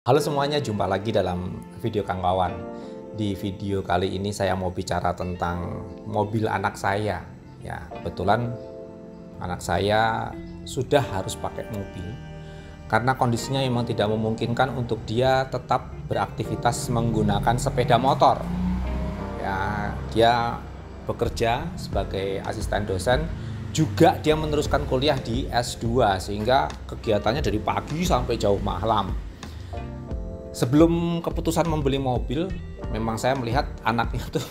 Halo semuanya, jumpa lagi dalam video Kang Wawan. Di video kali ini saya mau bicara tentang mobil anak saya. Ya, kebetulan anak saya sudah harus pakai mobil karena kondisinya memang tidak memungkinkan untuk dia tetap beraktivitas menggunakan sepeda motor. Ya, dia bekerja sebagai asisten dosen, juga dia meneruskan kuliah di S2 sehingga kegiatannya dari pagi sampai jauh malam. Sebelum keputusan membeli mobil, memang saya melihat anaknya tuh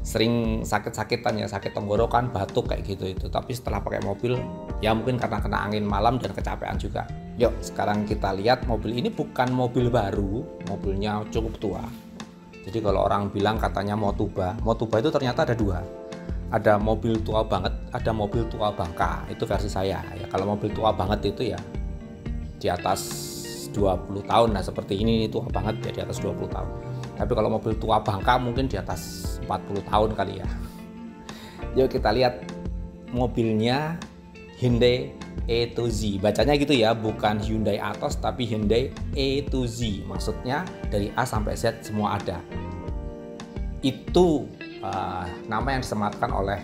sering sakit-sakitan ya, sakit tenggorokan, batuk kayak gitu itu. Tapi setelah pakai mobil, ya mungkin karena kena angin malam dan kecapean juga. Yuk, sekarang kita lihat mobil ini bukan mobil baru, mobilnya cukup tua. Jadi kalau orang bilang katanya Motuba itu ternyata ada dua. Ada mobil tua banget, ada mobil tua bangka. Itu versi saya. Ya, kalau mobil tua banget itu ya di atas 20 tahun, nah seperti ini tua banget ya, di atas 20 tahun. Tapi kalau mobil tua bangka mungkin di atas 40 tahun kali ya. Yuk kita lihat mobilnya Hyundai E2Z. Bacanya gitu ya, bukan Hyundai Atos tapi Hyundai E2Z. Maksudnya dari A sampai Z semua ada. Itu nama yang disematkan oleh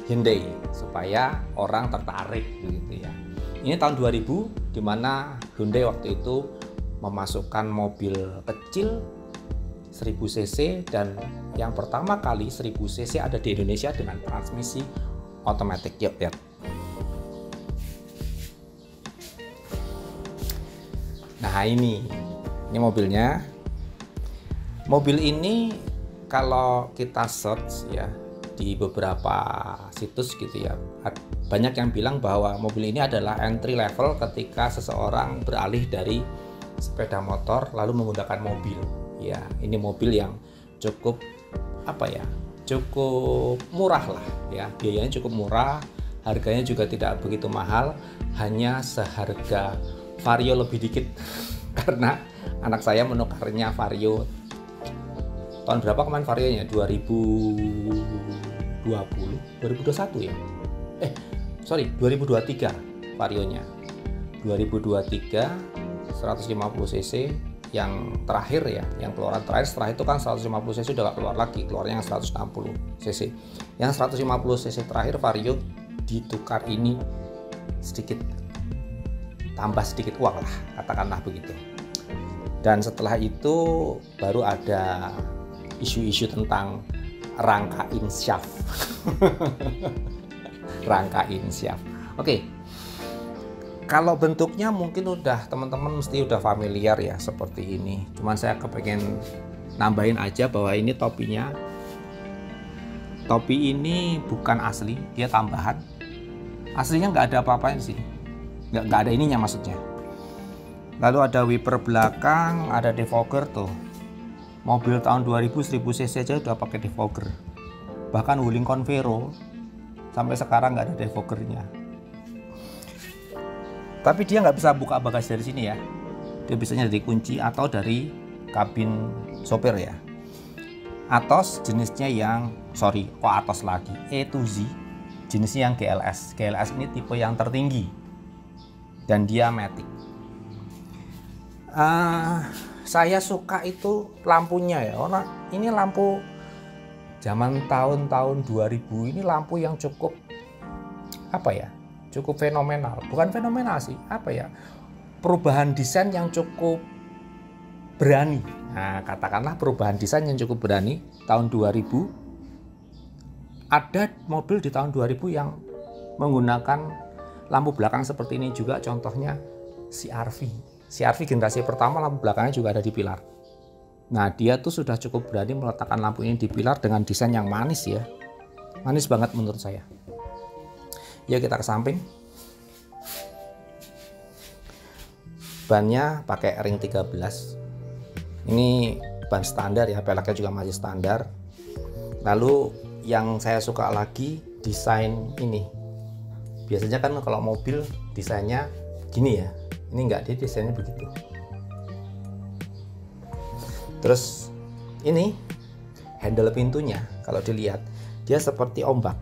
Hyundai supaya orang tertarik begitu ya. Ini tahun 2000 di mana Hyundai waktu itu memasukkan mobil kecil 1000 cc dan yang pertama kali 1000 cc ada di Indonesia dengan transmisi otomatis. Yuk lihat. Nah ini mobilnya. Mobil ini kalau kita search ya di beberapa situs gitu ya, banyak yang bilang bahwa mobil ini adalah entry level ketika seseorang beralih dari sepeda motor lalu menggunakan mobil. Ya, ini mobil yang cukup cukup murah lah ya, biayanya cukup murah, harganya juga tidak begitu mahal, hanya seharga Vario lebih dikit karena anak saya menukarnya Vario tahun berapa kemarin Varionya? 2021 ya? 2023 Varionya. 2023 150 cc yang terakhir ya, yang keluaran terakhir. Setelah itu kan 150 cc udah gak keluar lagi, keluarnya yang 160 cc. Yang 150 cc terakhir Vario ditukar ini sedikit, tambah sedikit uang lah, katakanlah begitu. Dan setelah itu baru ada isu-isu tentang rangka insyaft. Rangka insyaft. Oke. Kalau bentuknya mungkin udah teman-teman mesti udah familiar ya seperti ini. Cuman saya kepengen nambahin aja bahwa ini topinya. Topi ini bukan asli, dia tambahan. Aslinya nggak ada apa-apanya sih. Nggak ada ininya maksudnya. Lalu ada wiper belakang, ada defogger tuh. Mobil tahun 2000 1000 cc aja udah pakai defogger. Bahkan Wuling Convero sampai sekarang nggak ada defoggernya. Tapi dia nggak bisa buka bagasi dari sini ya. Dia bisanya dari kunci atau dari kabin sopir ya. Atos jenisnya yang Atos lagi, E2Z jenisnya yang GLS. GLS ini tipe yang tertinggi dan dia matic. Saya suka itu lampunya ya, karena ini lampu zaman tahun-tahun 2000, ini lampu yang cukup cukup fenomenal. Bukan fenomenal sih, perubahan desain yang cukup berani. Nah, katakanlah perubahan desain yang cukup berani tahun 2000. Ada mobil di tahun 2000 yang menggunakan lampu belakang seperti ini juga, contohnya CR-V generasi pertama, lampu belakangnya juga ada di pilar. Nah, dia tuh sudah cukup berani meletakkan lampu ini di pilar dengan desain yang manis ya. Manis banget menurut saya. Yuk kita ke samping. Bannya pakai ring 13. Ini ban standar ya, peleknya juga masih standar. Lalu yang saya suka lagi desain ini. Biasanya kan kalau mobil desainnya gini ya. Ini enggak, dia desainnya begitu. Terus ini handle pintunya kalau dilihat dia seperti ombak.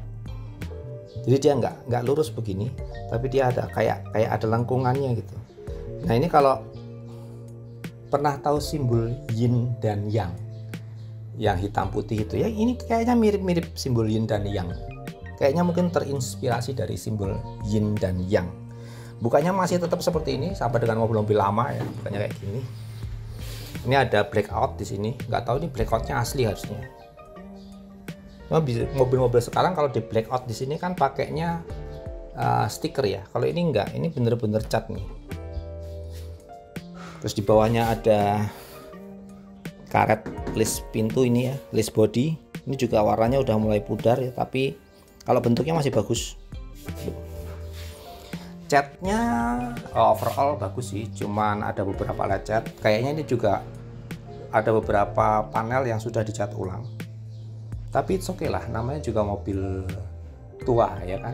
Jadi dia nggak lurus begini, tapi dia ada kayak ada lengkungannya gitu. Nah ini kalau pernah tahu simbol yin dan yang hitam putih itu ya, ini kayaknya mirip-mirip simbol yin dan yang. Kayaknya mungkin terinspirasi dari simbol yin dan yang. Bukanya masih tetap seperti ini, sama dengan mobil-mobil lama ya, bukanya kayak gini. Ini ada blackout di sini, nggak tahu ini blackoutnya asli harusnya. Mobil-mobil sekarang kalau di blackout di sini kan pakainya stiker ya. Kalau ini enggak, ini bener-bener cat nih. Terus di bawahnya ada karet list pintu ini ya, list body. Ini juga warnanya udah mulai pudar ya, tapi kalau bentuknya masih bagus. Catnya overall bagus sih, cuman ada beberapa lecet. Kayaknya ini juga ada beberapa panel yang sudah dicat ulang. Tapi it's okay lah, namanya juga mobil tua ya kan.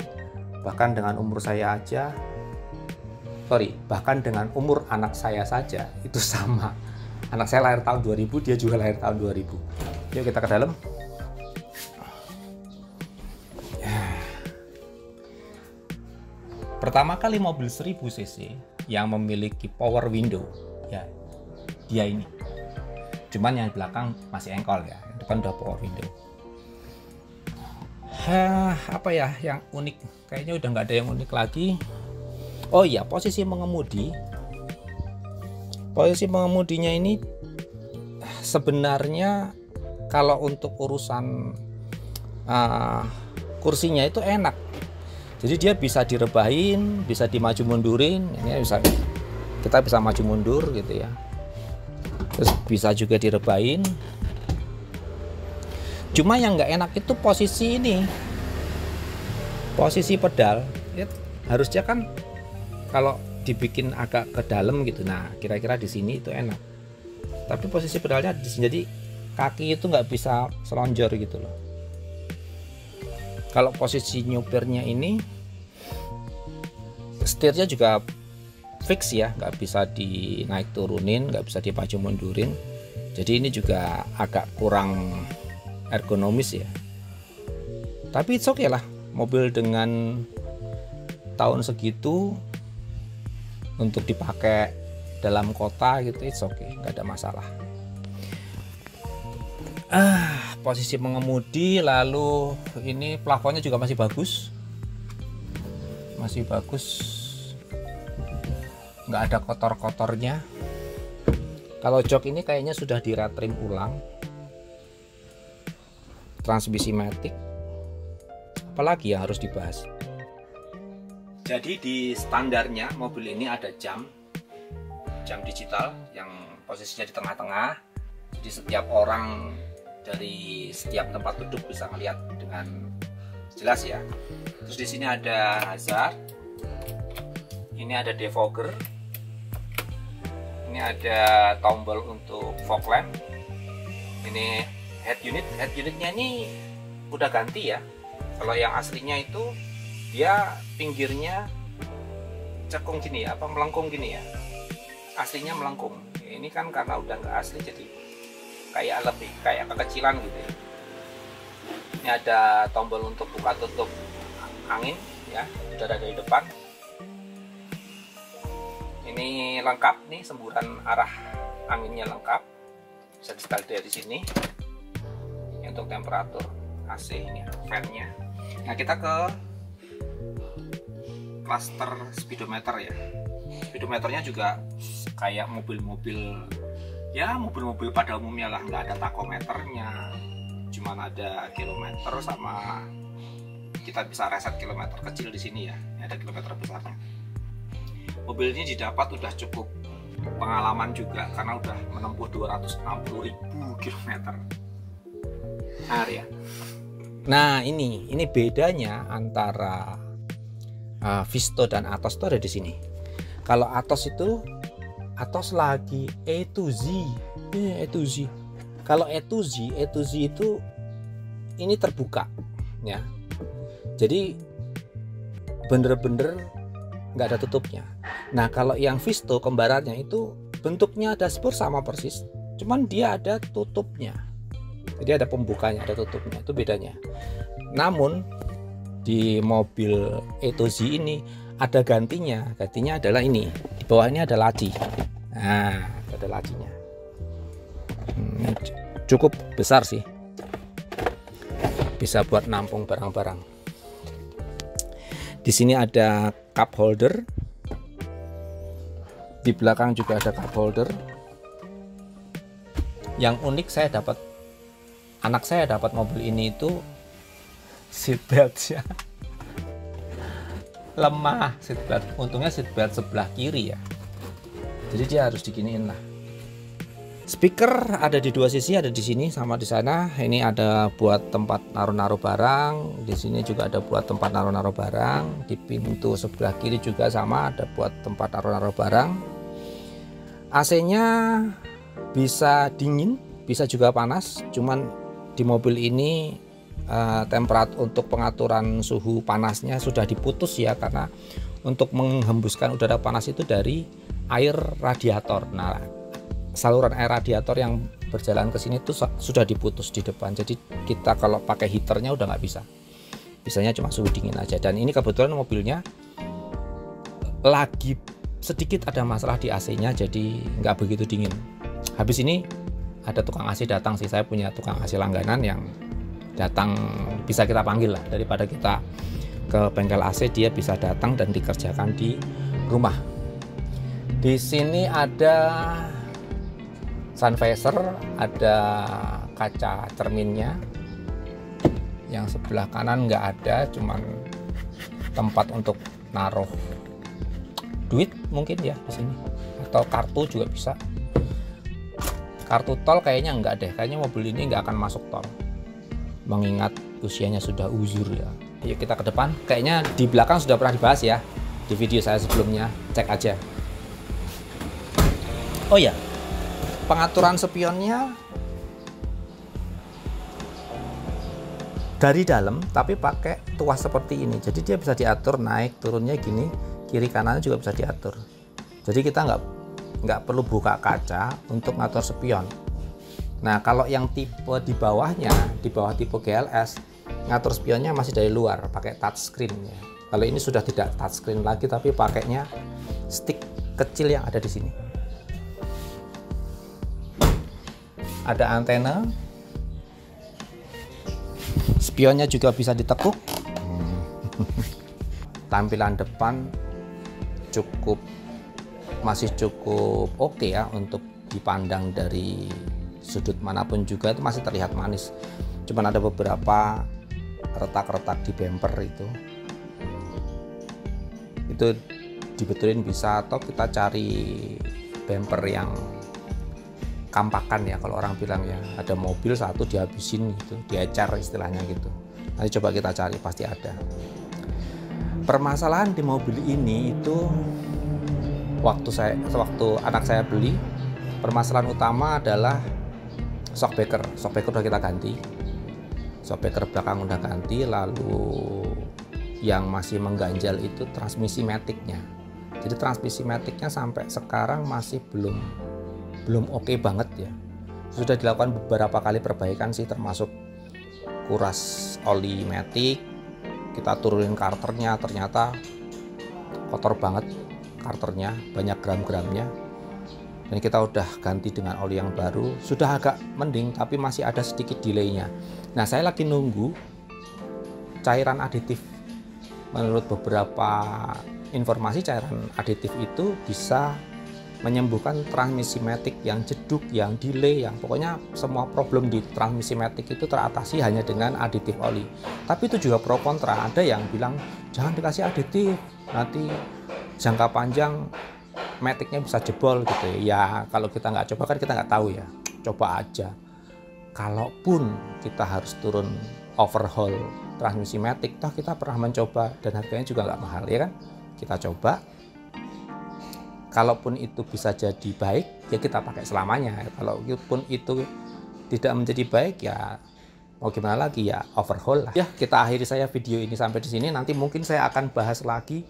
Bahkan dengan umur saya aja, bahkan dengan umur anak saya saja itu sama. Anak saya lahir tahun 2000, dia juga lahir tahun 2000. Yuk kita ke dalam. Pertama kali mobil 1000 cc yang memiliki power window ya, dia ini. Cuman yang belakang masih engkol ya, depan udah power window. Apa ya yang unik? Kayaknya udah nggak ada yang unik lagi. Oh iya, posisi mengemudinya ini sebenarnya kalau untuk urusan kursinya itu enak. Jadi dia bisa direbahin, bisa dimaju mundurin. Ini kita bisa maju mundur gitu ya. Terus bisa juga direbahin. Cuma yang nggak enak itu posisi ini, posisi pedal. Ya, harusnya kan kalau dibikin agak ke dalam gitu, nah kira-kira di sini itu enak. Tapi posisi pedalnya di sini, jadi kaki itu nggak bisa selonjor gitu loh. Kalau posisi nyupirnya ini, setirnya juga fix ya, nggak bisa dinaik turunin, nggak bisa dipaju mundurin. Jadi ini juga agak kurang ergonomis ya. Tapi it's okay lah, mobil dengan tahun segitu untuk dipakai dalam kota gitu, it's okay, nggak ada masalah. Posisi mengemudi, lalu ini plafonnya juga masih bagus, nggak ada kotor-kotornya. Kalau jok ini kayaknya sudah di retrim ulang. Transmisi matic, apalagi yang harus dibahas? Jadi di standarnya mobil ini ada jam digital yang posisinya di tengah-tengah. Jadi setiap orang dari setiap tempat duduk bisa melihat dengan jelas ya. Terus di sini ada hazard, ini ada defogger, ini ada tombol untuk fog lamp, ini head unitnya ini udah ganti ya. Kalau yang aslinya itu dia pinggirnya cekung gini ya, melengkung gini ya, aslinya melengkung. Ini kan karena udah nggak asli jadi kayak kekecilan gitu ya. Ini ada tombol untuk buka tutup angin ya, udah ada di depan. Ini lengkap nih, semburan arah anginnya lengkap, bisa di setel dari sini. Untuk temperatur AC ini fan-nya. Nah kita ke cluster speedometer ya. Speedometernya juga kayak mobil-mobil pada umumnya lah, nggak ada takometernya, cuman ada kilometer sama kita bisa reset kilometer kecil di sini ya. Ini ada kilometer besarnya. Mobil ini didapat udah cukup pengalaman juga karena udah menempuh 260.000 km. Ya. Nah ini bedanya antara Visto dan Atos itu ada di sini. Kalau Atos lagi E to Z. Kalau E to Z itu ini terbuka ya. Jadi bener-bener nggak ada tutupnya. Nah kalau yang Visto kembarannya itu bentuknya dashboard sama persis, cuman dia ada tutupnya. Jadi ada pembukanya, ada tutupnya, itu bedanya. Namun di mobil E to Z ini ada gantinya. Gantinya adalah ini. Di bawah ini ada laci. Nah, ada lacinya. Cukup besar sih. Bisa buat nampung barang-barang. Di sini ada cup holder. Di belakang juga ada cup holder. Yang unik anak saya dapat mobil ini itu seatbeltnya lemah. Seatbelt, untungnya seatbelt sebelah kiri ya, jadi dia harus diginiin lah. Speaker ada di dua sisi, ada di sini sama di sana. Ini ada buat tempat naruh-naruh barang, di sini juga ada buat tempat naruh-naruh barang. Di pintu sebelah kiri juga sama, ada buat tempat naruh-naruh barang. AC-nya bisa dingin, bisa juga panas. Cuman di mobil ini temperatur untuk pengaturan suhu panasnya sudah diputus ya, karena untuk menghembuskan udara panas itu dari air radiator. Nah, saluran air radiator yang berjalan ke sini tuh sudah diputus di depan. Jadi kita kalau pakai heaternya udah nggak bisa. Bisanya cuma suhu dingin aja. Dan ini kebetulan mobilnya lagi sedikit ada masalah di AC-nya, jadi nggak begitu dingin. Habis ini ada tukang AC datang sih. Saya punya tukang AC langganan yang datang, bisa kita panggil lah, daripada kita ke bengkel AC, dia bisa datang dan dikerjakan di rumah. Di sini ada sun visor, ada kaca cerminnya. Yang sebelah kanan nggak ada, cuman tempat untuk naruh duit mungkin ya di sini, atau kartu juga bisa. Kartu tol kayaknya enggak deh, kayaknya mobil ini nggak akan masuk tol, mengingat usianya sudah uzur ya. Yuk kita ke depan. Kayaknya di belakang sudah pernah dibahas ya di video saya sebelumnya, cek aja. Oh ya, pengaturan spionnya dari dalam tapi pakai tuas seperti ini, jadi dia bisa diatur naik turunnya gini, kiri kanannya juga bisa diatur. Jadi kita nggak perlu buka kaca untuk ngatur spion. Nah, kalau yang tipe di bawahnya, di bawah tipe GLS, ngatur spionnya masih dari luar pakai touchscreen ya. Kalau ini sudah tidak touchscreen lagi, tapi pakainya stick kecil yang ada di sini. Ada antena, spionnya juga bisa ditekuk. Tampilan depan masih cukup oke ya, untuk dipandang dari sudut manapun juga itu masih terlihat manis. Cuman ada beberapa retak-retak di bumper itu dibetulin bisa, atau kita cari bumper yang kampakan ya, kalau orang bilang ya, ada mobil satu dihabisin gitu, diecer istilahnya gitu. Nanti coba kita cari, pasti ada. Permasalahan di mobil ini itu waktu anak saya beli, permasalahan utama adalah shockbreaker udah kita ganti, shockbreaker belakang udah ganti. Lalu yang masih mengganjal itu transmisi maticnya. Jadi transmisi maticnya sampai sekarang masih belum oke banget ya. Sudah dilakukan beberapa kali perbaikan sih, termasuk kuras oli matic, kita turunin karternya, ternyata kotor banget karternya, banyak gram-gramnya. Dan kita udah ganti dengan oli yang baru, sudah agak mending, tapi masih ada sedikit delaynya. Nah, saya lagi nunggu cairan aditif. Menurut beberapa informasi, cairan aditif itu bisa menyembuhkan transmisi matic yang jeduk, yang delay, yang pokoknya semua problem di transmisi matic itu teratasi hanya dengan aditif oli. Tapi itu juga pro kontra. Ada yang bilang jangan dikasih aditif, nanti jangka panjang maticnya bisa jebol gitu ya. Kalau kita nggak coba kan kita nggak tahu ya. Coba aja. Kalaupun kita harus turun overhaul transmisi matic, toh kita pernah mencoba dan harganya juga nggak mahal ya kan. Kita coba. Kalaupun itu bisa jadi baik, ya kita pakai selamanya. Kalaupun itu tidak menjadi baik, ya mau gimana lagi, ya overhaul lah. Ya, kita akhiri saya video ini sampai di sini. Nanti mungkin saya akan bahas lagi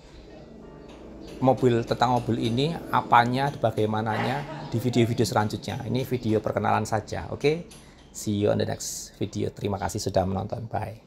tentang mobil ini, apanya, bagaimananya di video-video selanjutnya. Ini video perkenalan saja, oke? See you on the next video. Terima kasih sudah menonton. Bye.